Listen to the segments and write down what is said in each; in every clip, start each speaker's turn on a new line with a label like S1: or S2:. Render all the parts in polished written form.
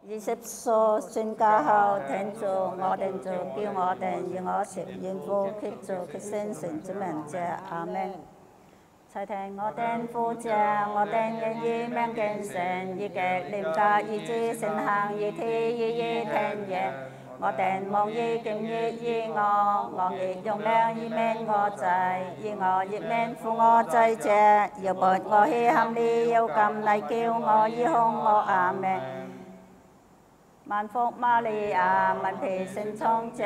S1: 20數宣教後，天主我哋就叫我哋以我是應付基督嘅聖神之名者，阿們。齊聽我哋呼召，我哋願意命敬神，以極廉價以知善行，以天以聽嘢。我哋望以敬業以我亦用量以免我制，以我亦免負我制者，要撥我去含你，要禁嚟叫我以控我阿們。萬福瑪利亞，萬被聖寵者，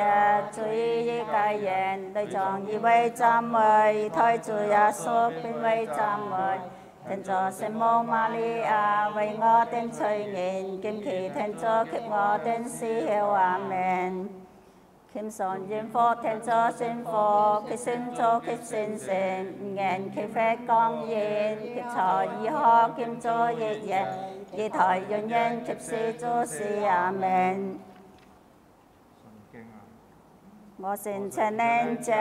S1: 主以佳人，女裝以為讚美，胎主耶穌變為讚美。天主聖母瑪利亞，為我哋催言，今期天主給我哋施效阿們。謙遜願福天主聖父，佢聖主佢聖神，願佢發光言，佢才以學兼做一夜。以台永遠及時做事阿們。我信千年者，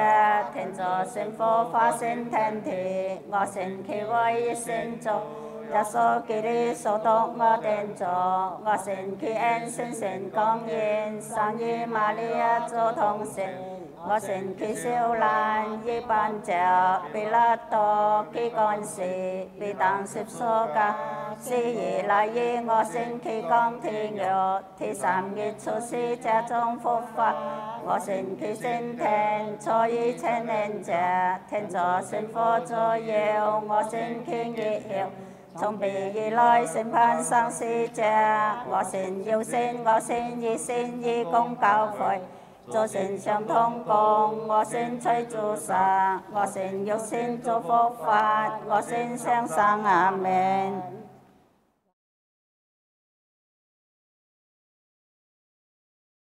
S1: 天主聖父化身天地，我信佢為一聖主，耶穌基督所當我哋做，我信佢恩聖神光言，生於瑪利亞做童聖。我信佢受難，以辦者，比拉多佢幹事，被當十數架，死而來以我信佢降天獄，第三日出世者中復活。我信佢升天，坐於千年者，天主聖父左右，我信佢熱曉，從彼而來審判生死者。我信有信，我信以信以公教誨。做信相通共，我信催主殺，我信有信做佛法，我信向上阿們。